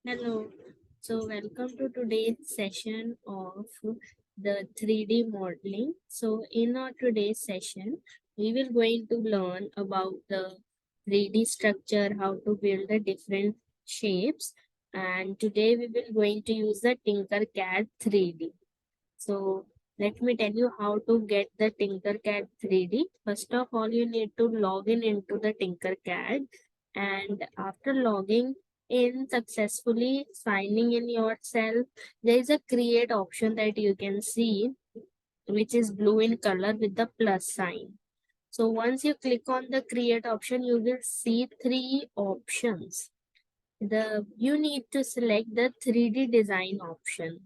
Hello. So welcome to today's session of the 3D modeling. So in our today's session, we will going to learn about the 3D structure, how to build the different shapes. And today we will going to use the Tinkercad 3D. So let me tell you how to get the Tinkercad 3D. First of all, you need to log in into the Tinkercad, and after logging in successfully, signing in yourself, there is a create option that you can see, which is blue in color with the plus sign. So once you click on the create option, you will see three options. You need to select the 3D design option.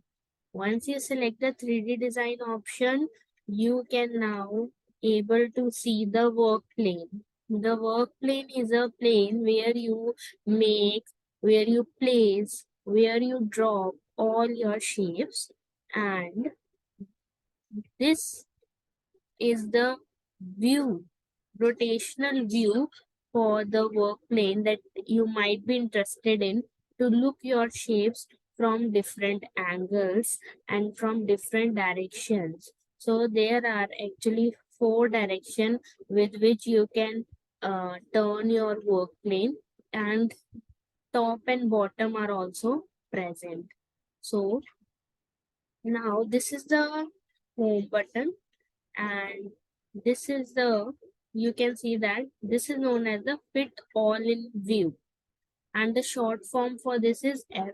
Once you select the 3D design option, you can now able to see the work plane. The work plane is a plane where you make, where you place, where you drop all your shapes, and this is the view, rotational view for the work plane that you might be interested in to look your shapes from different angles and from different directions. So there are actually four directions with which you can turn your work plane, and top and bottom are also present. So now this is the home button, and this is the, you can see that this is known as the fit all in view, and the short form for this is F.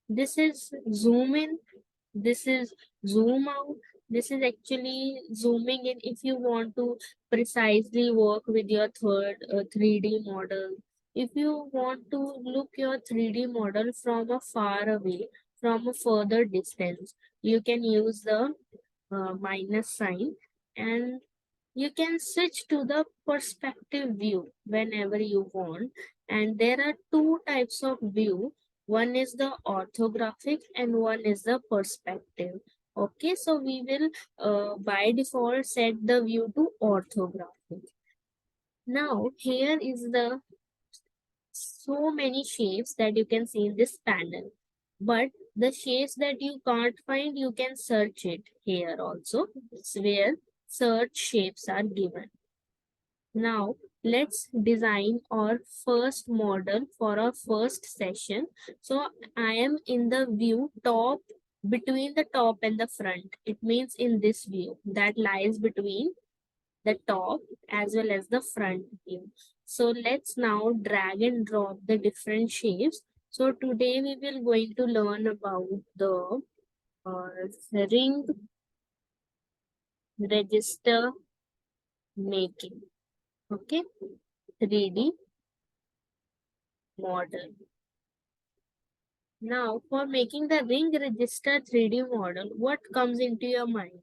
This is zoom in, this is zoom out, this is actually zooming in if you want to precisely work with your 3D model. If you want to look your 3D model from a far away, from a further distance, you can use the minus sign, and you can switch to the perspective view whenever you want. And there are two types of view. One is the orthographic and one is the perspective. Okay, so we will by default set the view to orthographic. Now here is the so many shapes that you can see in this panel, but the shapes that you can't find, you can search it here also. It's where search shapes are given. Now let's design our first model for our first session. So I am in the view top, between the top and the front. It means in this view that lies between the top as well as the front view. So let's now drag and drop the different shapes. So today we will going to learn about the ring register making. Okay, 3D model. Now for making the ring register 3D model, what comes into your mind?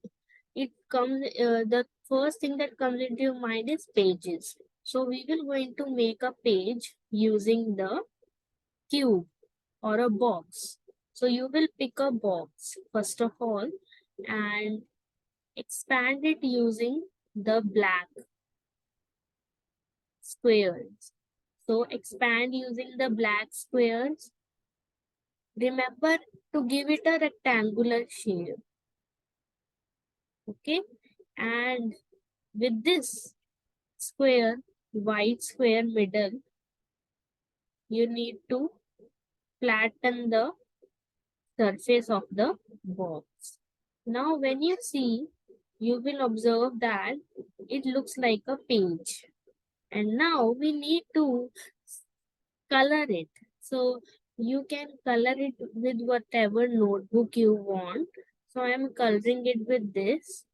It comes, the first thing that comes into your mind is pages. So we will going to make a page using the cube or a box. So you will pick a box first of all and expand it using the black squares. So expand using the black squares. Remember to give it a rectangular shape. Okay, and with this square, white square middle, you need to flatten the surface of the box. Now when you see, you will observe that it looks like a page. And now we need to color it. So you can color it with whatever notebook you want. So I am coloring it with this.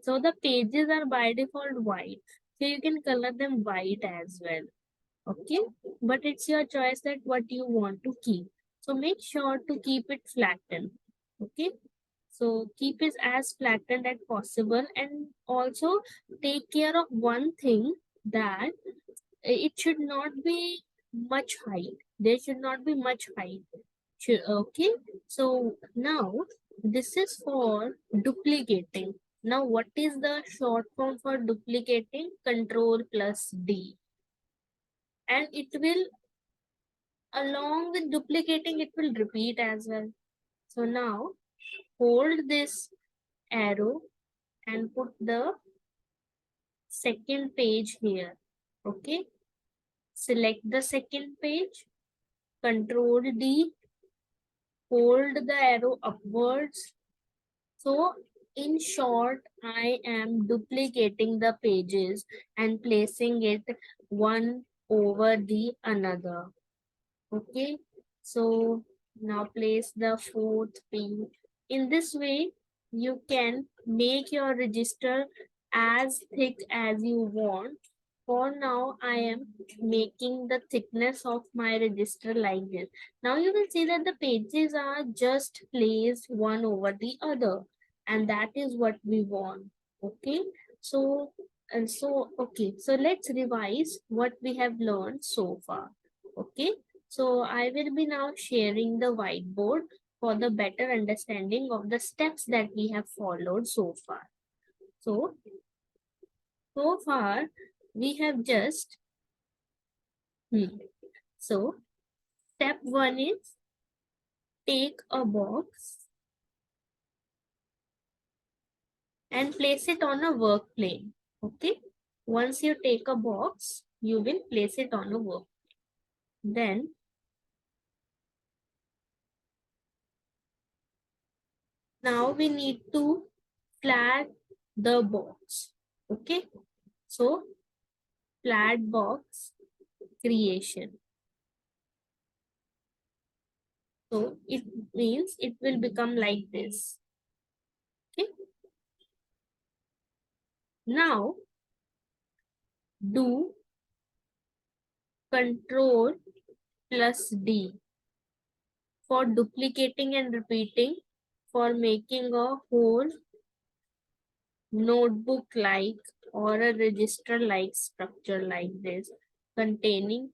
So the pages are by default white. So you can color them white as well. Okay, but it's your choice that what you want to keep. So make sure to keep it flattened. Okay, so keep it as flattened as possible, and also take care of one thing, that it should not be much height. There should not be much height. Okay, so now this is for duplicating. Now what is the short form for duplicating? Control plus D, and it will along with duplicating, it will repeat as well. So now hold this arrow and put the second page here. Okay. Select the second page, Control D, hold the arrow upwards. So in short, I am duplicating the pages and placing it one over the another. Okay, so now place the fourth pin. In this way, you can make your register as thick as you want. For now, I am making the thickness of my register like this. Now you will see that the pages are just placed one over the other, and that is what we want. Okay, so so let's revise what we have learned so far. Okay, so I will be now sharing the whiteboard for the better understanding of the steps that we have followed so far. So far we have just, so step 1 is take a box and place it on a work plane. Okay. Once you take a box, you will place it on a work. Then now we need to flat the box. Okay. So flat box creation. So it means it will become like this. Okay. Now do Control plus D for duplicating and repeating, for making a whole notebook like or a register like structure like this containing